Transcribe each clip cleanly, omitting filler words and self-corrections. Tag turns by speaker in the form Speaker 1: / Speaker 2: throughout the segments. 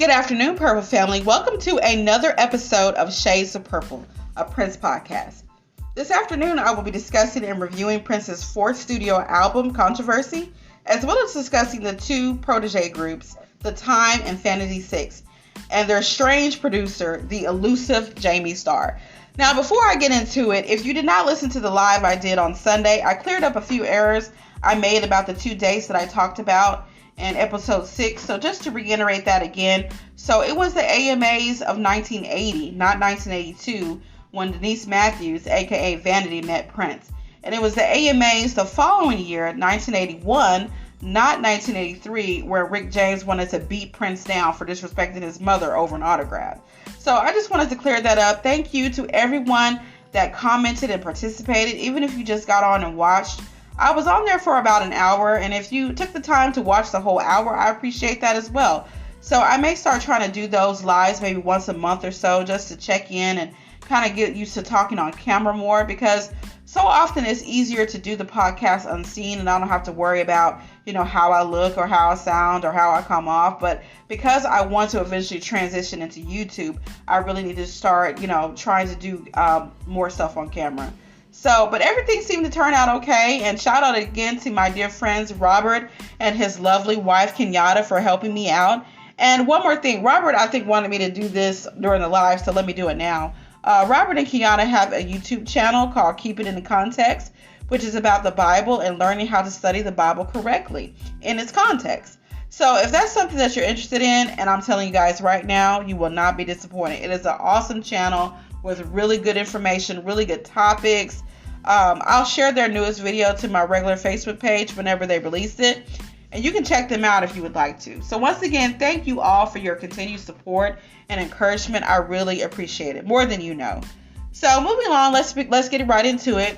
Speaker 1: Good afternoon, Purple family. Welcome to another episode of Shades of Purple, a Prince podcast. This afternoon, I will be discussing and reviewing Prince's fourth studio album, Controversy, as well as discussing the two protege groups, The Time and Vanity 6, and their strange producer, the elusive Jamie Starr. Now, before I get into it, if you did not listen to the live I did on Sunday, I cleared up a few errors I made about the two dates that I talked about in episode 6. So just to reiterate that again, so it was the AMAs of 1980, not 1982, when Denise Matthews, aka Vanity, met Prince. And it was the AMAs the following year, 1981, not 1983, where Rick James wanted to beat Prince down for disrespecting his mother over an autograph. So I just wanted to clear that up. Thank you to everyone that commented and participated, even if you just got on and watched. I was on there for about an hour, and if you took the time to watch the whole hour, I appreciate that as well. So I may start trying to do those lives maybe once a month or so, just to check in and kind of get used to talking on camera more, because so often it's easier to do the podcast unseen and I don't have to worry about, how I look or how I sound or how I come off. But because I want to eventually transition into YouTube, I really need to start, trying to do more stuff on camera. So, but everything seemed to turn out okay. And shout out again to my dear friends, Robert and his lovely wife, Kenyatta, for helping me out. And one more thing, Robert, I think, wanted me to do this during the live, so let me do it now. Robert and Kenyatta have a YouTube channel called Keep It in the Context, which is about the Bible and learning how to study the Bible correctly in its context. So if that's something that you're interested in, and I'm telling you guys right now, you will not be disappointed. It is an awesome channel with really good information, really good topics. I'll share their newest video to my regular Facebook page whenever they release it, and you can check them out if you would like to. So once again, thank you all for your continued support and encouragement. I really appreciate it, more than you know. So moving on, let's get right into it,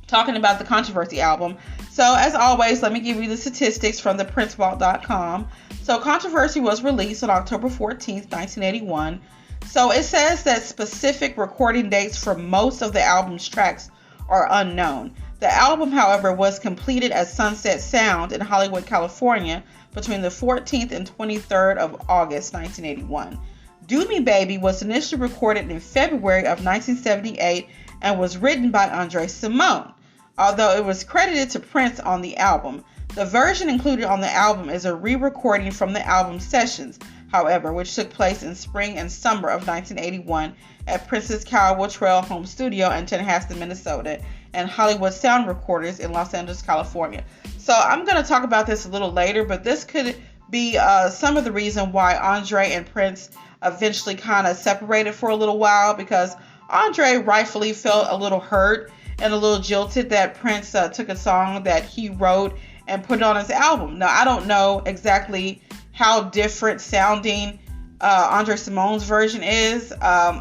Speaker 1: talking about the Controversy album. So as always, let me give you the statistics from the PrinceVault.com. So Controversy was released on October 14th, 1981. So it says that specific recording dates for most of the album's tracks are unknown. The album, however, was completed at Sunset Sound in Hollywood, California between the 14th and 23rd of August, 1981. Do Me Baby was initially recorded in February of 1978 and was written by Andre Simone, although it was credited to Prince on the album. The version included on the album is a re-recording from the album sessions, however, which took place in spring and summer of 1981 at Prince's Cowboy Trail home studio in Chanhassen, Minnesota, and Hollywood Sound Recorders in Los Angeles, California. So I'm going to talk about this a little later, but this could be some of the reason why Andre and Prince eventually kind of separated for a little while, because Andre rightfully felt a little hurt and a little jilted that Prince took a song that he wrote and put it on his album. Now, I don't know exactly how different sounding Andre Simone's version is,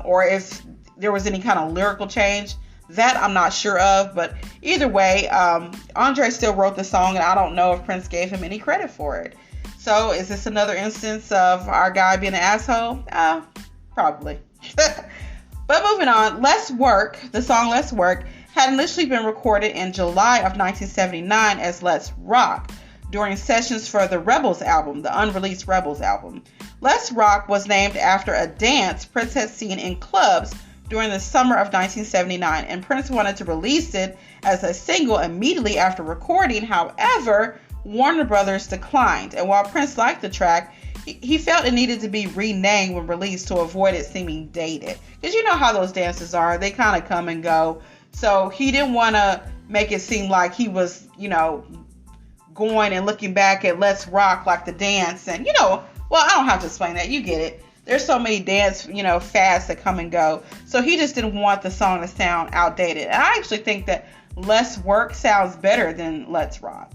Speaker 1: or if there was any kind of lyrical change. That I'm not sure of, but either way, Andre still wrote the song, and I don't know if Prince gave him any credit for it. So is this another instance of our guy being an asshole? Probably. But moving on, the song Let's Work had initially been recorded in July of 1979 as Let's Rock during sessions for the Rebels album, the unreleased Rebels album. Let's Rock was named after a dance Prince had seen in clubs during the summer of 1979, and Prince wanted to release it as a single immediately after recording. However, Warner Brothers declined, and while Prince liked the track, he felt it needed to be renamed when released to avoid it seeming dated. Because you know how those dances are, they kind of come and go. So he didn't want to make it seem like he was, going and looking back at Let's Rock like the dance. And, well, I don't have to explain that. You get it. There's so many dance, fads that come and go. So he just didn't want the song to sound outdated. And I actually think that Let's Work sounds better than Let's Rock.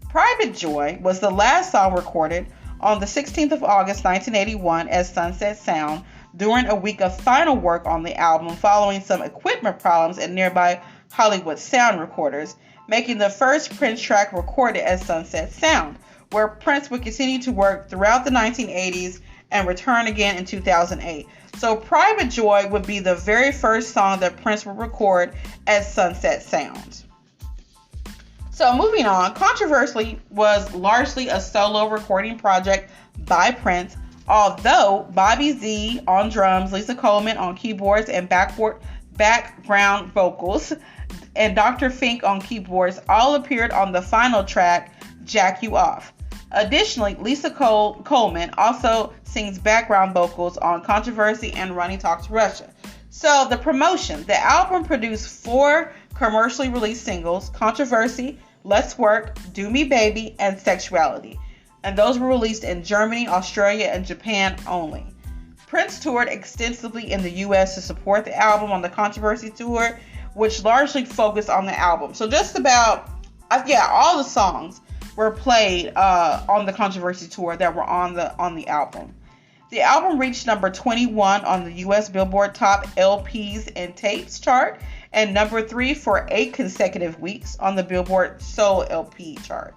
Speaker 1: Private Joy was the last song recorded on the 16th of August, 1981 at Sunset Sound during a week of final work on the album following some equipment problems at nearby Hollywood Sound Recorders, making the first Prince track recorded at Sunset Sound, where Prince would continue to work throughout the 1980s and return again in 2008. So Private Joy would be the very first song that Prince would record at Sunset Sound. So moving on, Controversy was largely a solo recording project by Prince Although Bobby Z on drums, Lisa Coleman on keyboards and background vocals, and Dr. Fink on keyboards all appeared on the final track, Jack You Off. Additionally, Lisa Coleman also sings background vocals on Controversy and Running Talk to Russia. So the promotion, the album produced 4 commercially released singles: Controversy, Let's Work, Do Me Baby, and Sexuality. And those were released in Germany, Australia, and Japan only. Prince toured extensively in the US to support the album on the Controversy tour, which largely focused on the album. So just about, all the songs were played on the Controversy tour that were on the album. The album reached number 21 on the US Billboard Top LPs and Tapes chart and number 3 for 8 consecutive weeks on the Billboard Soul LP chart.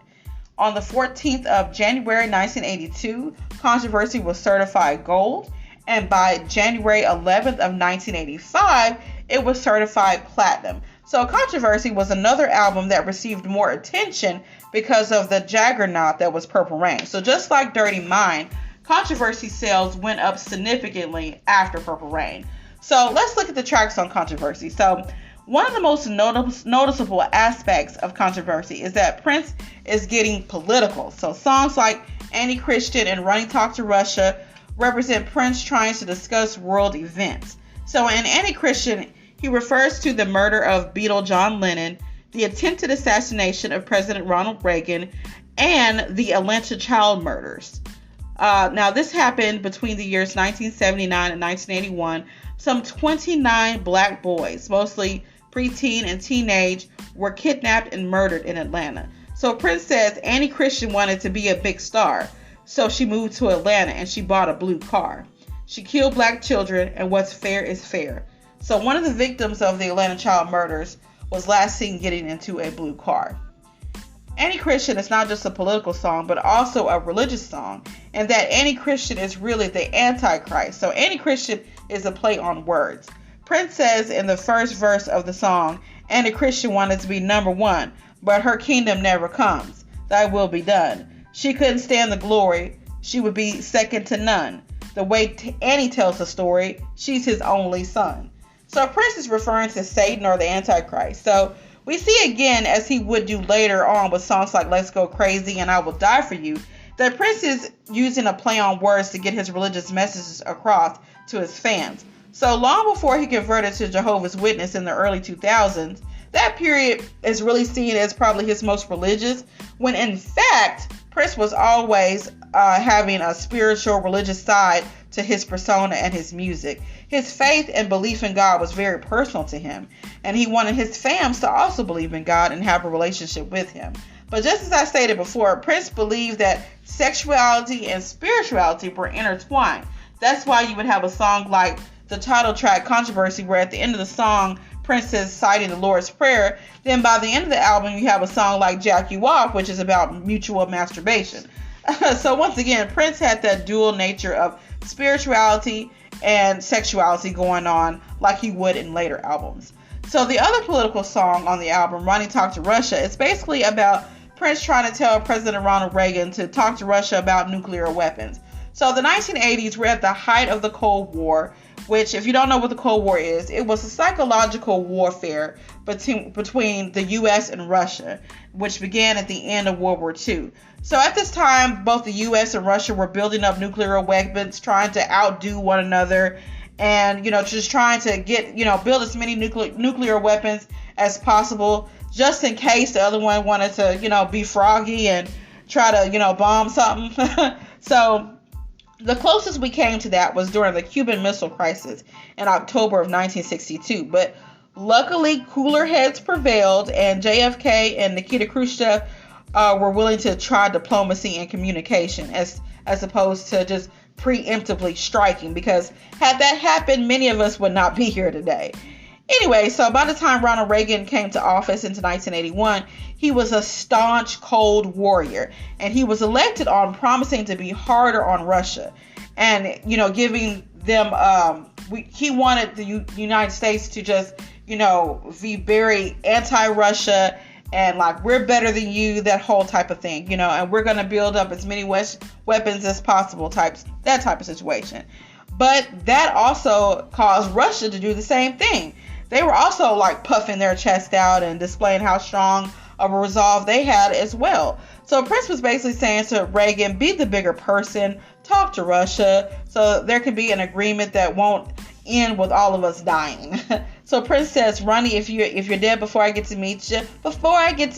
Speaker 1: On the 14th of January 1982, Controversy was certified gold, and by January 11th of 1985, it was certified platinum. So Controversy was another album that received more attention because of the juggernaut that was Purple Rain. So just like Dirty Mind, Controversy sales went up significantly after Purple Rain. So let's look at the tracks on Controversy. So one of the most noticeable aspects of Controversy is that Prince is getting political. So songs like Anti-Christian and Running Talk to Russia represent Prince trying to discuss world events. So in Anti-Christian, he refers to the murder of Beatle John Lennon, the attempted assassination of President Ronald Reagan, and the Atlanta child murders. Now, this happened between the years 1979 and 1981. Some 29 black boys, mostly preteen and teenage, were kidnapped and murdered in Atlanta. So Prince says Anti-Christian wanted to be a big star, so she moved to Atlanta and she bought a blue car. She killed black children, and what's fair is fair. So one of the victims of the Atlanta child murders was last seen getting into a blue car. Anti-Christian is not just a political song, but also a religious song, and that Anti-Christian is really the Antichrist. So Anti-Christian is a play on words. Prince says in the first verse of the song, Anti-Christian wanted to be number 1, but her kingdom never comes. Thy will be done. She couldn't stand the glory. She would be second to none. The way Annie tells the story, she's his only son. So Prince is referring to Satan or the Antichrist. So we see again, as he would do later on with songs like Let's Go Crazy and I Will Die For You, that Prince is using a play on words to get his religious messages across to his fans. So long before he converted to Jehovah's Witness in the early 2000s, that period is really seen as probably his most religious, when in fact, Prince was always having a spiritual, religious side to his persona and his music. His faith and belief in God was very personal to him, and he wanted his fans to also believe in God and have a relationship with him. But just as I stated before, Prince believed that sexuality and spirituality were intertwined. That's why you would have a song like the title track Controversy, where at the end of the song, Prince is citing the Lord's Prayer. Then by the end of the album, you have a song like Jack You Off, which is about mutual masturbation. So once again, Prince had that dual nature of spirituality and sexuality going on like he would in later albums. So the other political song on the album, Running Talk to Russia, is basically about Prince trying to tell President Ronald Reagan to talk to Russia about nuclear weapons. So the 1980s were at the height of the Cold War, which, if you don't know what the Cold War is, it was a psychological warfare between the U.S. and Russia, which began at the end of World War II. So at this time, both the U.S. and Russia were building up nuclear weapons, trying to outdo one another, and, just trying to get, build as many nuclear weapons as possible, just in case the other one wanted to, be froggy and try to, bomb something. So the closest we came to that was during the Cuban Missile Crisis in October of 1962. But luckily, cooler heads prevailed, and JFK and Nikita Khrushchev were willing to try diplomacy and communication as opposed to just preemptively striking, because had that happened, many of us would not be here today. Anyway, so by the time Ronald Reagan came to office into 1981, he was a staunch Cold Warrior, and he was elected on promising to be harder on Russia, and giving them. He wanted the United States to just be very anti-Russia and like we're better than you, that whole type of thing, and we're going to build up as many weapons as possible, that type of situation. But that also caused Russia to do the same thing. They were also like puffing their chest out and displaying how strong of a resolve they had as well. So Prince was basically saying to Reagan, be the bigger person, talk to Russia so there can be an agreement that won't end with all of us dying. So Prince says, Ronnie, if you're dead before I get to meet you, Ronnie, if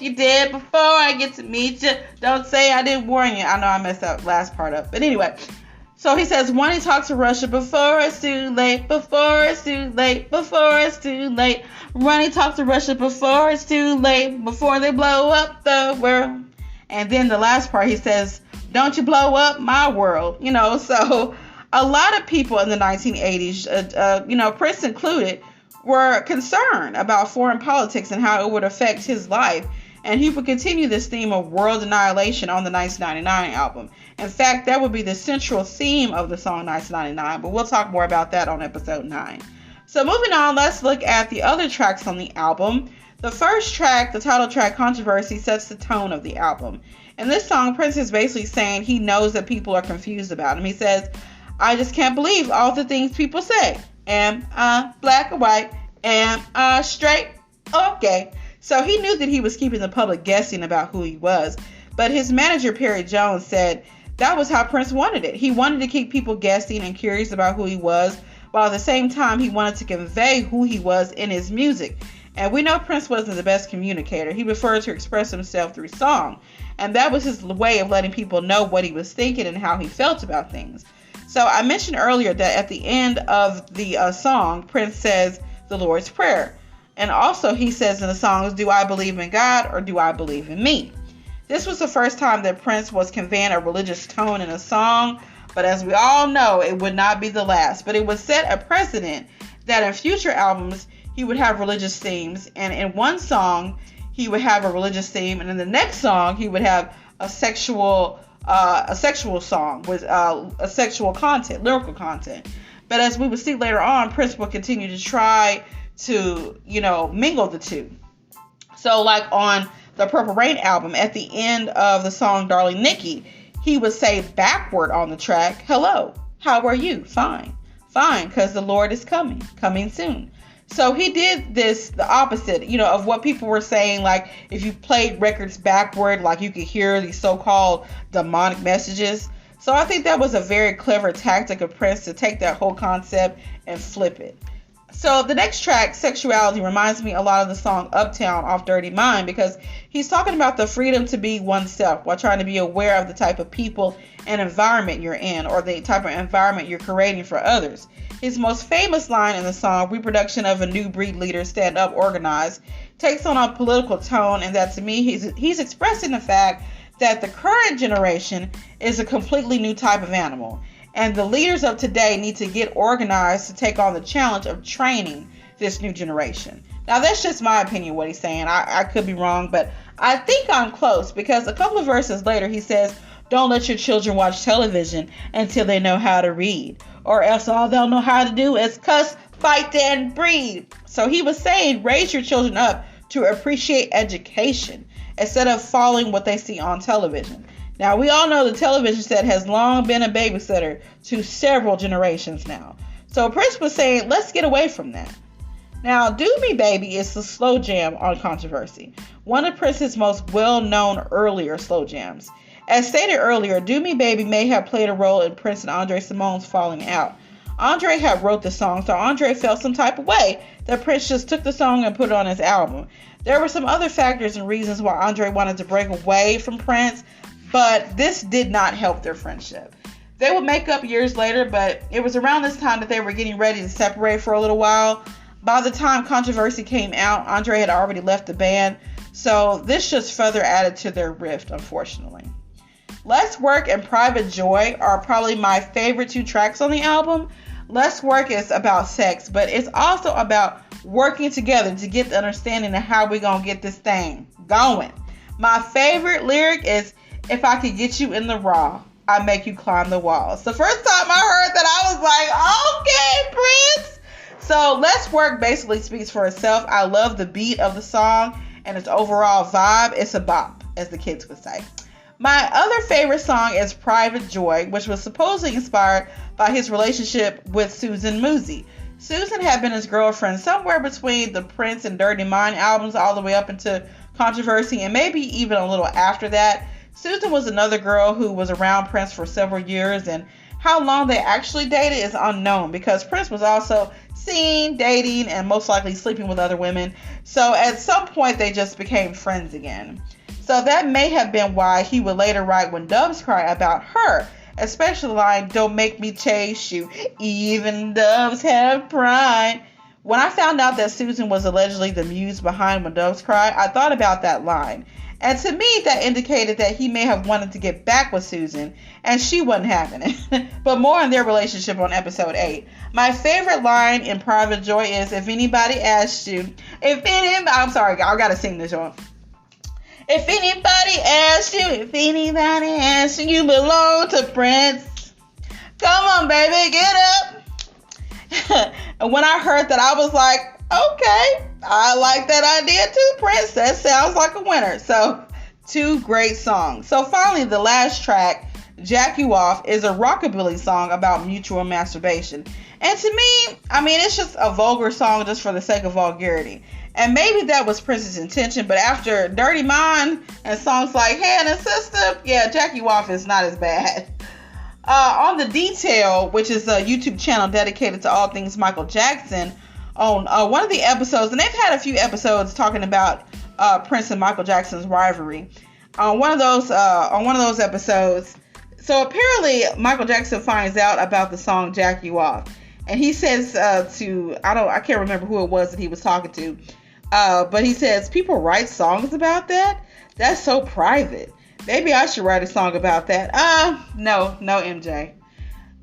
Speaker 1: you're dead before I get to meet you, don't say I didn't warn you. I know I messed that last part up, but anyway. So he says, Ronnie, talk to Russia before it's too late, Ronnie, talk to Russia before it's too late, before they blow up the world. And then the last part, he says, don't you blow up my world, So a lot of people in the 1980s, Prince included, were concerned about foreign politics and how it would affect his life. And he would continue this theme of world annihilation on the 1999 album. In fact, that would be the central theme of the song 1999, but we'll talk more about that on episode 9. So moving on, let's look at the other tracks on the album. The first track, the title track, Controversy, sets the tone of the album. In this song, Prince is basically saying he knows that people are confused about him. He says, I just can't believe all the things people say. Am I black or white? Am I straight or gay? So he knew that he was keeping the public guessing about who he was. But his manager, Perry Jones, said that was how Prince wanted it. He wanted to keep people guessing and curious about who he was, while at the same time he wanted to convey who he was in his music. And we know Prince wasn't the best communicator. He preferred to express himself through song. And that was his way of letting people know what he was thinking and how he felt about things. So I mentioned earlier that at the end of the song, Prince says the Lord's Prayer. And also he says in the songs, do I believe in God or do I believe in me? This was the first time that Prince was conveying a religious tone in a song. But as we all know, it would not be the last. But it would set a precedent that in future albums, he would have religious themes. And in one song, he would have a religious theme. And in the next song, he would have a sexual song with a sexual content, lyrical content. But as we will see later on, Prince will continue to try to, mingle the two. So like on the Purple Rain album, at the end of the song Darling Nikki, he would say backward on the track, hello, how are you? Fine, because the Lord is coming soon. So he did this, the opposite, of what people were saying. Like if you played records backward, like you could hear these so-called demonic messages. So I think that was a very clever tactic of Prince to take that whole concept and flip it. So the next track, Sexuality, reminds me a lot of the song Uptown off Dirty Mind, because he's talking about the freedom to be oneself while trying to be aware of the type of people and environment you're in, or the type of environment you're creating for others. His most famous line in the song, Reproduction of a New Breed Leader, Stand Up, Organize, takes on a political tone, and that to me, he's expressing the fact that the current generation is a completely new type of animal. And the leaders of today need to get organized to take on the challenge of training this new generation. Now, that's just my opinion, what he's saying. I could be wrong, but I think I'm close, because a couple of verses later, he says, don't let your children watch television until they know how to read, or else all they'll know how to do is cuss, fight, and breed. So he was saying, raise your children up to appreciate education instead of following what they see on television. Now, we all know the television set has long been a babysitter to several generations now. So Prince was saying, let's get away from that. Now, Do Me Baby is the slow jam on Controversy, one of Prince's most well-known earlier slow jams. As stated earlier, Do Me Baby may have played a role in Prince and Andre Simone's falling out. Andre had wrote the song, so Andre felt some type of way that Prince just took the song and put it on his album. There were some other factors and reasons why Andre wanted to break away from Prince, but this did not help their friendship. They would make up years later, but it was around this time that they were getting ready to separate for a little while. By the time Controversy came out, Andre had already left the band, so this just further added to their rift, unfortunately. Let's Work and Private Joy are probably my favorite two tracks on the album. Let's Work is about sex, but it's also about working together to get the understanding of how we're going to get this thing going. My favorite lyric is, if I could get you in the raw, I make you climb the walls. The first time I heard that, I was like, okay, Prince. So Let's Work basically speaks for itself. I love the beat of the song and its overall vibe. It's a bop, as the kids would say. My other favorite song is Private Joy, which was supposedly inspired by his relationship with Susan Moosey. Susan had been his girlfriend somewhere between the Prince and Dirty Mind albums all the way up into Controversy, and maybe even a little after that. Susan was another girl who was around Prince for several years, and how long they actually dated is unknown because Prince was also seen dating and most likely sleeping with other women. So at some point they just became friends again. So that may have been why he would later write When Doves Cry about her, especially the line, don't make me chase you, even doves have pride. When I found out that Susan was allegedly the muse behind When Doves Cry, I thought about that line. And to me, that indicated that he may have wanted to get back with Susan, and she wasn't having it. But more on their relationship on episode 8. My favorite line in Private Joy is, if anybody asks you, I'm sorry, I gotta sing this one. If anybody asks you, you belong to Prince. Come on, baby, get up. And when I heard that, I was like, okay, I like that idea too, Prince. That sounds like a winner. So, 2 great songs. So finally, the last track, Jack You Off, is a rockabilly song about mutual masturbation. And to me, it's just a vulgar song just for the sake of vulgarity. And maybe that was Prince's intention, but after Dirty Mind and songs like Hand and Sister, yeah, Jack You Off is not as bad. On The Detail, which is a YouTube channel dedicated to all things Michael Jackson, on one of the episodes, and they've had a few episodes talking about Prince and Michael Jackson's rivalry. On one of those episodes, so apparently Michael Jackson finds out about the song Jack You Off, and he says I can't remember who it was that he was talking to, but he says, people write songs about that? That's so private. Maybe I should write a song about that. No, MJ.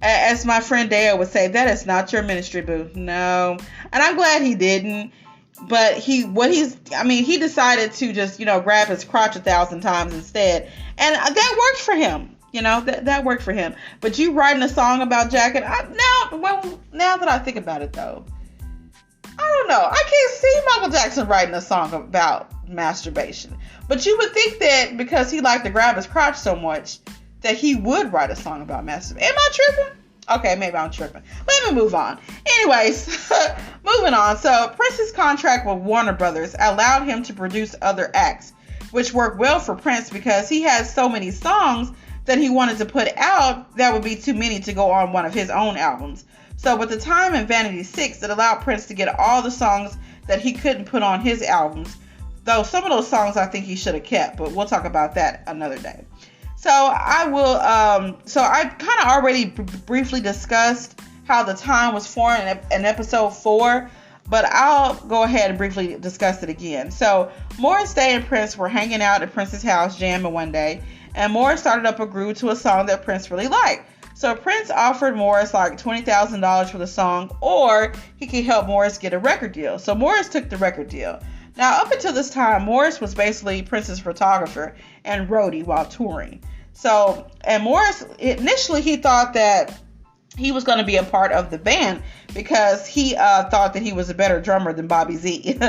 Speaker 1: As my friend Dale would say, that is not your ministry, boo. No. And I'm glad he didn't. But he decided to just, grab his crotch 1,000 times instead. And that worked for him. That worked for him. But you writing a song about Jack, now that I think about it, though, I don't know. I can't see Michael Jackson writing a song about masturbation. But you would think that because he liked to grab his crotch so much, that he would write a song about masturbation. Am I tripping? Okay, maybe I'm tripping. Let me move on. Anyways, moving on. So Prince's contract with Warner Brothers allowed him to produce other acts, which worked well for Prince because he has so many songs that he wanted to put out that would be too many to go on one of his own albums. So with the time in Vanity 6, it allowed Prince to get all the songs that he couldn't put on his albums, though some of those songs I think he should have kept, but we'll talk about that another day. So I kind of already briefly discussed how the time was formed in episode 4, but I'll go ahead and briefly discuss it again. So Morris Day and Prince were hanging out at Prince's house jamming one day, and Morris started up a groove to a song that Prince really liked. So Prince offered Morris like $20,000 for the song, or he could help Morris get a record deal. So Morris took the record deal. Now, up until this time, Morris was basically Prince's photographer and roadie while touring. So, and Morris, initially he thought that he was going to be a part of the band because he thought that he was a better drummer than Bobby Z.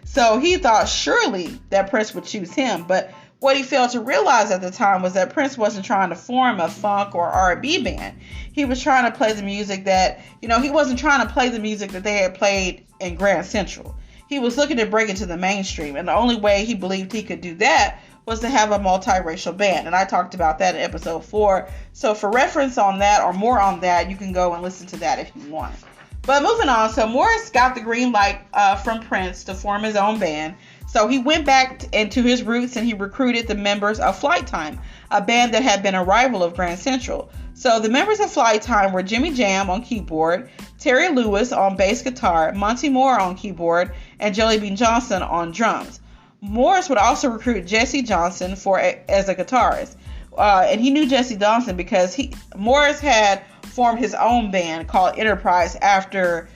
Speaker 1: So he thought surely that Prince would choose him. But what he failed to realize at the time was that Prince wasn't trying to form a funk or R&B band. He was trying to play the music that, he wasn't trying to play the music that they had played in Grand Central. He was looking to break into the mainstream, and the only way he believed he could do that was to have a multiracial band, and I talked about that in episode 4. So for reference on that or more on that, you can go and listen to that if you want. But moving on, so Morris got the green light from Prince to form his own band. So he went back into his roots and he recruited the members of Flight Time, a band that had been a rival of Grand Central. So the members of Flight Time were Jimmy Jam on keyboard, Terry Lewis on bass guitar, Monty Moore on keyboard, and Jelly Bean Johnson on drums. Morris would also recruit Jesse Johnson as a guitarist. And he knew Jesse Johnson because Morris had formed his own band called Enterprise after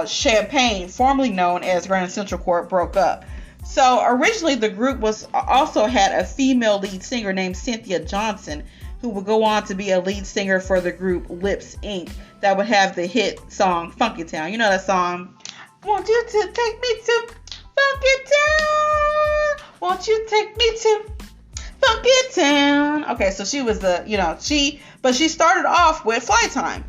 Speaker 1: Champagne, formerly known as Grand Central Corp, broke up. So originally the group also had a female lead singer named Cynthia Johnson, who would go on to be a lead singer for the group Lips Inc. that would have the hit song Funky Town. You know that song? Want you to take me to Funky Town. Want you to take me to Funky Town. Okay, so she was but she started off with Fly Time.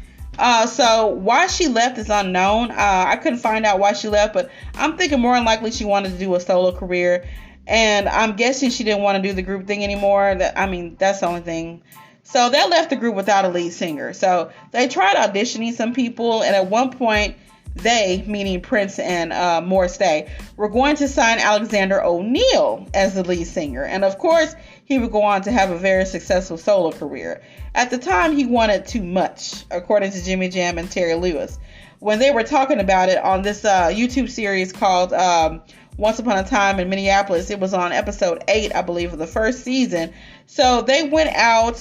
Speaker 1: So why she left is unknown. I couldn't find out why she left, but I'm thinking more than likely she wanted to do a solo career, and I'm guessing she didn't want to do the group thing anymore. That's the only thing. So that left the group without a lead singer. So they tried auditioning some people, and at one point, they, meaning Prince and Morris Day, were going to sign Alexander O'Neal as the lead singer, and of course, he would go on to have a very successful solo career. At the time, he wanted too much, according to Jimmy Jam and Terry Lewis. When they were talking about it on this YouTube series called Once Upon a Time in Minneapolis, it was on episode 8, I believe, of the first season. So they went out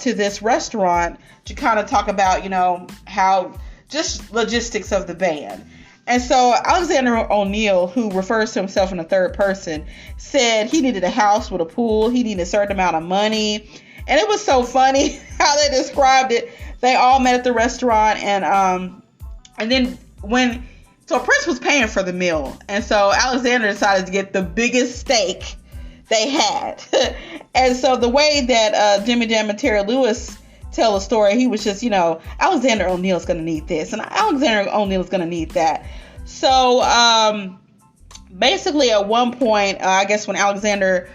Speaker 1: to this restaurant to kind of talk about, how just logistics of the band. And so Alexander O'Neal, who refers to himself in the third person, said he needed a house with a pool. He needed a certain amount of money. And it was so funny how they described it. They all met at the restaurant, and then so Prince was paying for the meal, and so Alexander decided to get the biggest steak they had. And so the way that Jimmy Jam and Terry Lewis tell the story, he was just, Alexander O'Neal's going to need this, and Alexander O'Neal's going to need that. So basically at one point, I guess when Alexander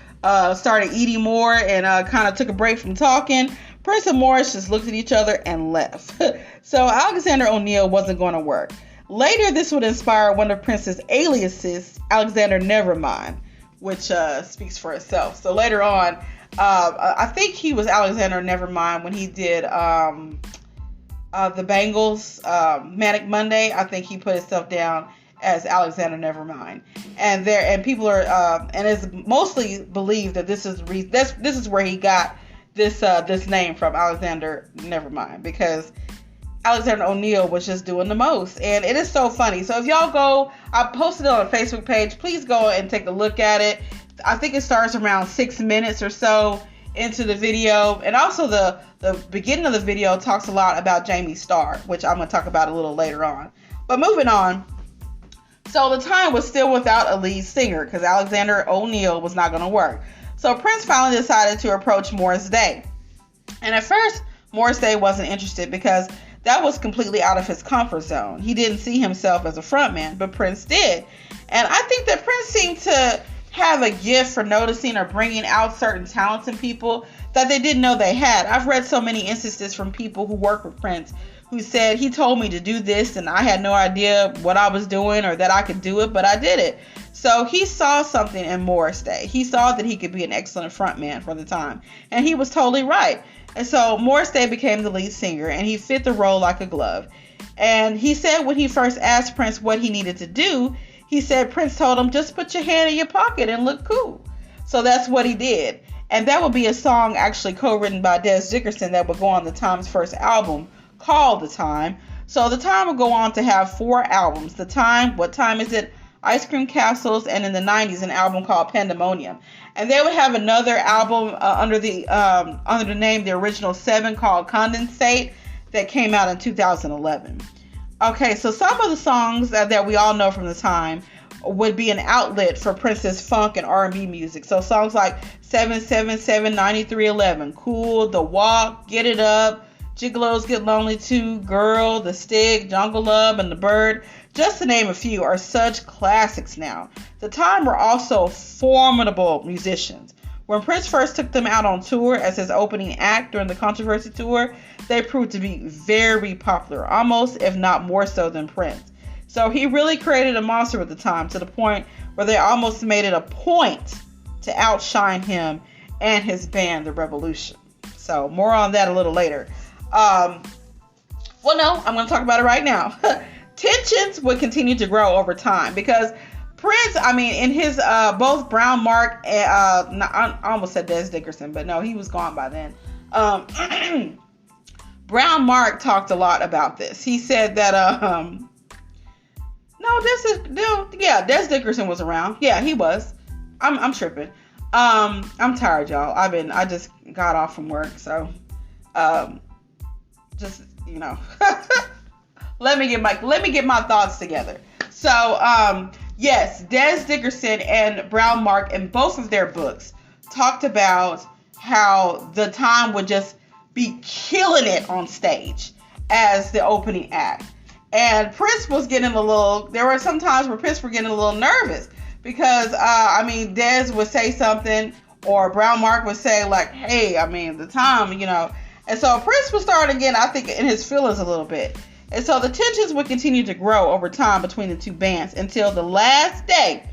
Speaker 1: started eating more and kind of took a break from talking, Prince and Morris just looked at each other and left. So Alexander O'Neal wasn't going to work. Later, this would inspire one of Prince's aliases, Alexander Nevermind, which speaks for itself. So later on, I think he was Alexander Nevermind when he did the Bangles, Manic Monday. I think he put himself down as Alexander Nevermind, and people are and it's mostly believed that this is where he got this name from, Alexander Nevermind, because Alexander O'Neal was just doing the most. And it is so funny. So if y'all go, I posted it on a Facebook page, please go and take a look at it. I think it starts around 6 minutes or so into the video, and also the beginning of the video talks a lot about Jamie Starr, which I'm going to talk about a little later on. But moving on, so the time was still without a lead singer because Alexander O'Neal was not going to work. So Prince finally decided to approach Morris Day. And at first, Morris Day wasn't interested because that was completely out of his comfort zone. He didn't see himself as a frontman, but Prince did. And I think that Prince seemed to have a gift for noticing or bringing out certain talents in people that they didn't know they had. I've read so many instances from people who work with Prince who said he told me to do this and I had no idea what I was doing or that I could do it, but I did it. So he saw something in Morris Day. He saw that he could be an excellent frontman for the time, and he was totally right. And so Morris Day became the lead singer, and he fit the role like a glove. And he said when he first asked Prince what he needed to do, he said Prince told him, just put your hand in your pocket and look cool. So that's what he did. And that would be a song actually co-written by Des Dickerson that would go on the Time's first album called The Time. So The Time would go on to have 4 albums. The Time, What Time Is It?, Ice Cream Castles, and in the 90s an album called Pandemonium. And they would have another album under the name The Original 7 called Condensate that came out in 2011. Okay, so some of the songs that we all know from the time would be an outlet for Prince's funk and R&B music. So songs like 777, 9311, Cool, The Walk, Get It Up, Gigolos Get Lonely Too, Girl, The Stick, Jungle Love, and The Bird, just to name a few, are such classics now. The Time were also formidable musicians. When Prince first took them out on tour as his opening act during the Controversy Tour, they proved to be very popular, almost if not more so than Prince. So he really created a monster with The Time to the point where they almost made it a point to outshine him and his band, The Revolution. So more on that a little later. I'm going to talk about it right now. Tensions would continue to grow over time because Prince, in his both Brown Mark and I almost said Des Dickerson, but no, he was gone by then. Brown Mark talked a lot about this. He said that Des Dickerson was around. Yeah, he was. I'm tripping. I'm tired, y'all. I just got off from work, so let me get my thoughts together. So, yes, Des Dickerson and Brown Mark in both of their books talked about how the Time would just be killing it on stage as the opening act. And Prince was getting there were some times where Prince were getting a little nervous because, Des would say something or Brown Mark would say like, hey, the Time, And so Prince was starting again, I think, in his feelings a little bit. And so the tensions would continue to grow over time between the two bands until the last day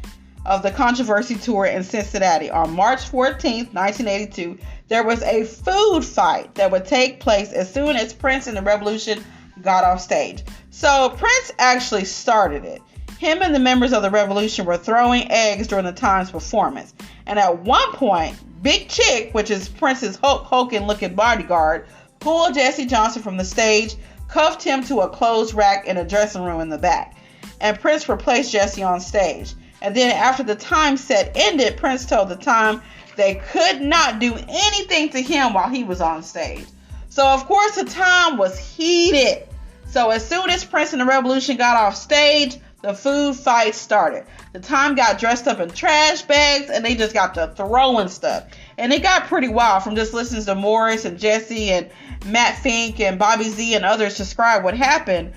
Speaker 1: of the Controversy Tour in Cincinnati. On March 14th, 1982, there was a food fight that would take place as soon as Prince and the Revolution got off stage. So Prince actually started it. Him and the members of the Revolution were throwing eggs during the Time's performance. And at one point, Big Chick, which is Prince's Hulk Hogan looking bodyguard, pulled Jesse Johnson from the stage, cuffed him to a clothes rack in a dressing room in the back. And Prince replaced Jesse on stage. And then after the Time set ended, Prince told the Time they could not do anything to him while he was on stage. So of course the Time was heated. So as soon as Prince and the Revolution got off stage, the food fight started. The Time got dressed up in trash bags and they just got to throwing stuff. And it got pretty wild from just listening to Morris and Jesse and Matt Fink and Bobby Z and others describe what happened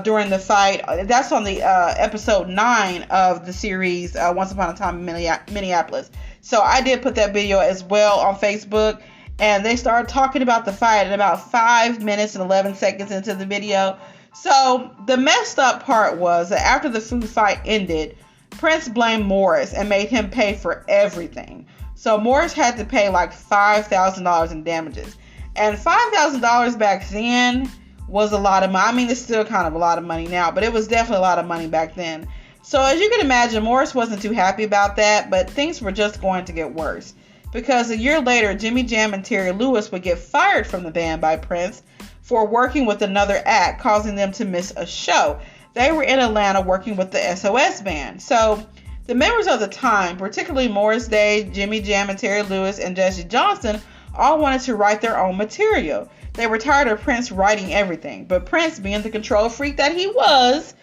Speaker 1: during the fight. That's on the episode 9 of the series Once Upon a Time in Minneapolis. So I did put that video as well on Facebook. And they started talking about the fight at about 5 minutes and 11 seconds into the video. So the messed up part was that after the food fight ended, Prince blamed Morris and made him pay for everything. So Morris had to pay like $5,000 in damages. And $5,000 back then was a lot of money. It's still kind of a lot of money now, but it was definitely a lot of money back then. So as you can imagine, Morris wasn't too happy about that, but things were just going to get worse. Because a year later, Jimmy Jam and Terry Lewis would get fired from the band by Prince for working with another act, causing them to miss a show. They were in Atlanta working with the SOS band. So the members of the Time, particularly Morris Day, Jimmy Jam and Terry Lewis, and Jesse Johnson, all wanted to write their own material. They were tired of Prince writing everything, but Prince, being the control freak that he was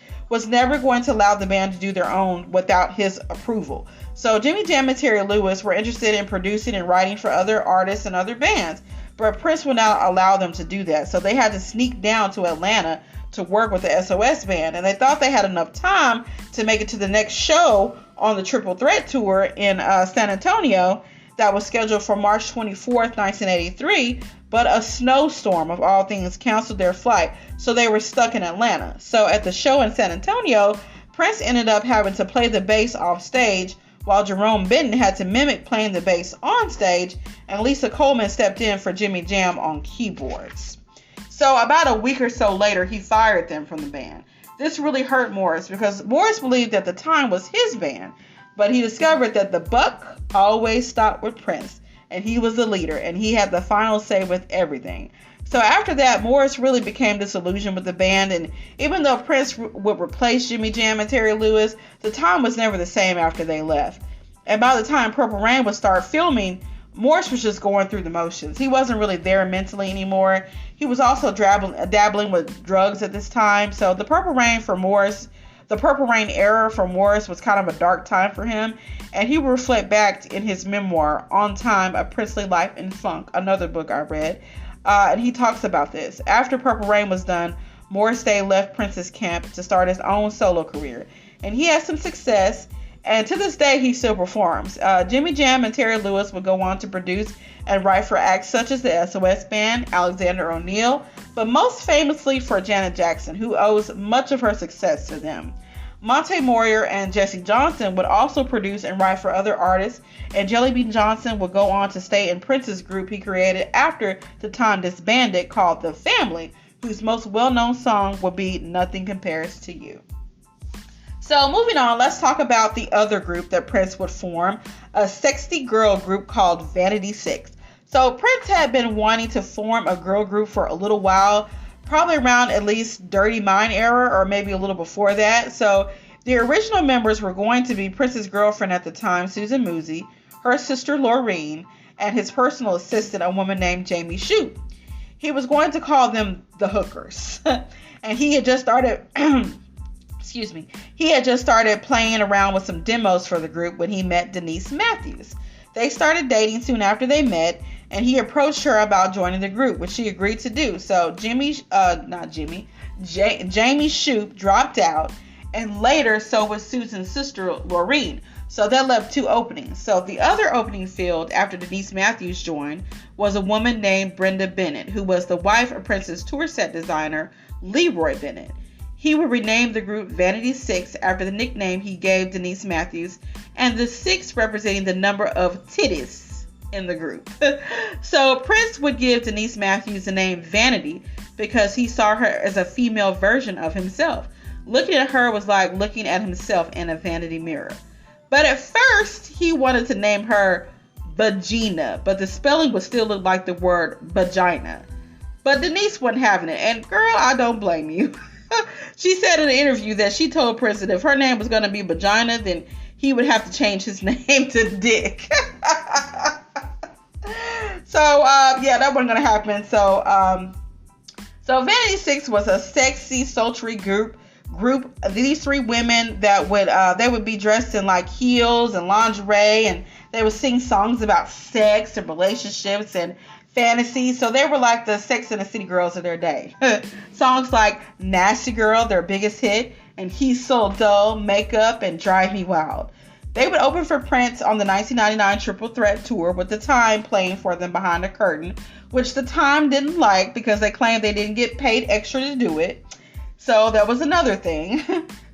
Speaker 1: never going to allow the band to do their own without his approval. So Jimmy Jam and Terry Lewis were interested in producing and writing for other artists and other bands, but Prince would not allow them to do that. So they had to sneak down to Atlanta to work with the SOS band, and they thought they had enough time to make it to the next show on the Triple Threat Tour in San Antonio that was scheduled for March 24th, 1983, but a snowstorm of all things canceled their flight, so they were stuck in Atlanta. So at the show in San Antonio, Prince ended up having to play the bass off stage, while Jerome Benton had to mimic playing the bass on stage, and Lisa Coleman stepped in for Jimmy Jam on keyboards. So about a week or so later, he fired them from the band. This really hurt Morris because Morris believed that the Time was his band, but he discovered that the buck always stopped with Prince, and he was the leader, and he had the final say with everything. So after that, Morris really became disillusioned with the band, and even though Prince would replace Jimmy Jam and Terry Lewis, the Time was never the same after they left. And by the time Purple Rain would start filming, Morris was just going through the motions. He wasn't really there mentally anymore. He was also dabbling with drugs at this time. So the Purple Rain era for Morris was kind of a dark time for him. And he will reflect back in his memoir, On Time, A Princely Life in Funk, another book I read. And he talks about this. After Purple Rain was done, Morris Day left Prince's camp to start his own solo career. And he had some success. And to this day, he still performs. Jimmy Jam and Terry Lewis would go on to produce and write for acts such as the SOS Band, Alexander O'Neal, but most famously for Janet Jackson, who owes much of her success to them. Monte Moyer and Jesse Johnson would also produce and write for other artists, and Jelly Bean Johnson would go on to stay in Prince's group he created after the Time disbanded, called The Family, whose most well-known song would be Nothing Compares to You. So moving on, let's talk about the other group that Prince would form, a sexy girl group called Vanity 6. So Prince had been wanting to form a girl group for a little while, probably around at least Dirty Mind era or maybe a little before that. So the original members were going to be Prince's girlfriend at the time, Susan Moosey, her sister Laureen, and his personal assistant, a woman named Jamie Shute. he was going to call them the hookers. And he had just started excuse me, he had just started playing around with some demos for the group when he met Denise Matthews. They started dating soon after they met, and he approached her about joining the group, which she agreed to do. So Jamie Shoup dropped out, and later so was Susan's sister Laureen. So that left 2 openings. So the other opening filled after Denise Matthews joined was a woman named Brenda Bennett, who was the wife of Prince's tour set designer Leroy Bennett. He would rename the group Vanity 6 after the nickname he gave Denise Matthews, and the 6 representing the number of titties in the group. So Prince would give Denise Matthews the name Vanity because he saw her as a female version of himself. Looking at her was like looking at himself in a vanity mirror. But at first, he wanted to name her Vagina, but the spelling would still look like the word vagina. But Denise wasn't having it, and girl, I don't blame you. She said in an interview that she told Prince that if her name was going to be Vagina, then he would have to change his name to Dick. So, that wasn't going to happen. So Vanity 6 was a sexy, sultry group. These 3 women that would be dressed in like heels and lingerie, and they would sing songs about sex and relationships and fantasy. So they were like the Sex and the City girls of their day. Songs like Nasty Girl, their biggest hit, and He's So Dull, Makeup, and Drive Me Wild. They would open for Prince on the 1999 Triple Threat Tour, with The Time playing for them behind the curtain, which The Time didn't like because they claimed they didn't get paid extra to do it. So that was another thing.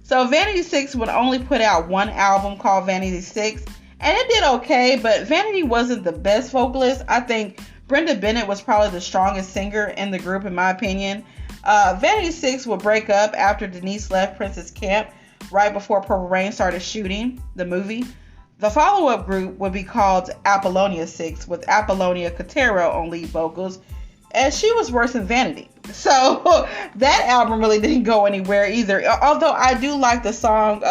Speaker 1: So Vanity 6 would only put out 1 album called Vanity 6, and it did okay, but Vanity wasn't the best vocalist. I think Brenda Bennett was probably the strongest singer in the group, in my opinion. Vanity 6 would break up after Denise left Prince's camp right before Purple Rain started shooting the movie. The follow-up group would be called Apollonia 6, with Apollonia Cotero on lead vocals, as she was worse than Vanity. So that album really didn't go anywhere either. Although I do like the song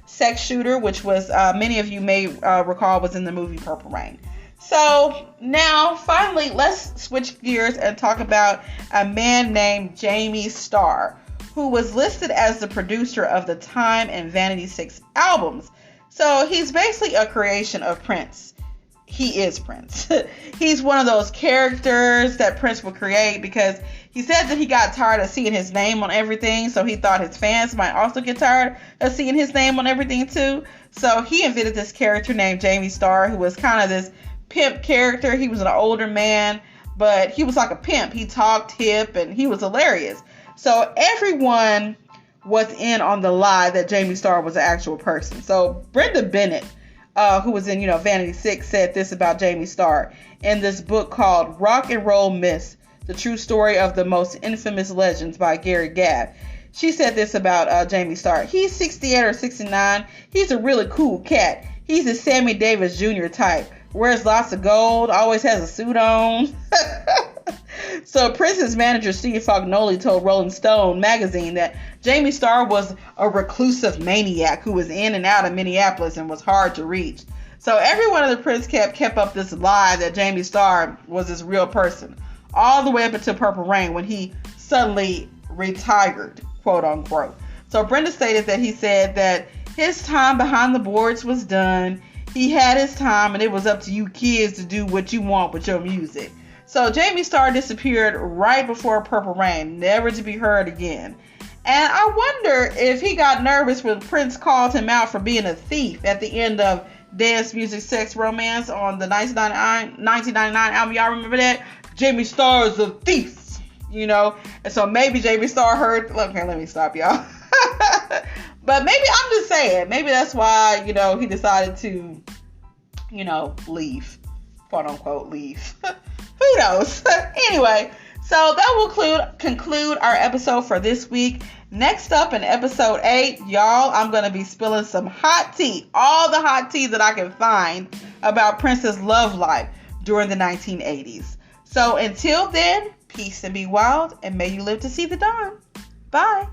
Speaker 1: Sex Shooter, which was many of you may recall was in the movie Purple Rain. So now finally let's switch gears and talk about a man named Jamie Starr, who was listed as the producer of the Time and Vanity 6 albums. So he's basically a creation of Prince. He is Prince. He's one of those characters that Prince would create because he said that he got tired of seeing his name on everything, so he thought his fans might also get tired of seeing his name on everything too. So he invented this character named Jamie Starr, who was kind of this pimp character. He was an older man, but he was like a pimp. He talked hip and he was hilarious. So everyone was in on the lie that Jamie Starr was an actual person. So Brenda Bennett, who was in, Vanity 6, said this about Jamie Starr in this book called Rock and Roll Myths, The True Story of the Most Infamous Legends by Gary Gabb. She said this about Jamie Starr. He's 68 or 69. He's a really cool cat. He's a Sammy Davis Jr. type. Wears lots of gold, always has a suit on. So Prince's manager Steve Fognoli told Rolling Stone magazine that Jamie Starr was a reclusive maniac who was in and out of Minneapolis and was hard to reach. So everyone in the Prince kept up this lie that Jamie Starr was this real person, all the way up until Purple Rain when he suddenly retired, quote unquote. So Brenda stated that he said that his time behind the boards was done. He had his time and it was up to you kids to do what you want with your music. So Jamie Starr disappeared right before Purple Rain, never to be heard again. And I wonder if he got nervous when Prince called him out for being a thief at the end of Dance Music Sex Romance on the 1999 album. Y'all remember that? Jamie Starr is a thief, And so maybe Jamie Starr heard. Okay, let me stop, y'all. But maybe I'm just saying, maybe that's why, he decided to, leave, quote unquote, leave. Who knows? Anyway, so that will conclude our episode for this week. Next up in episode 8, y'all, I'm going to be spilling some hot tea, all the hot tea that I can find about Prince's love life during the 1980s. So until then, peace and be wild, and may you live to see the dawn. Bye.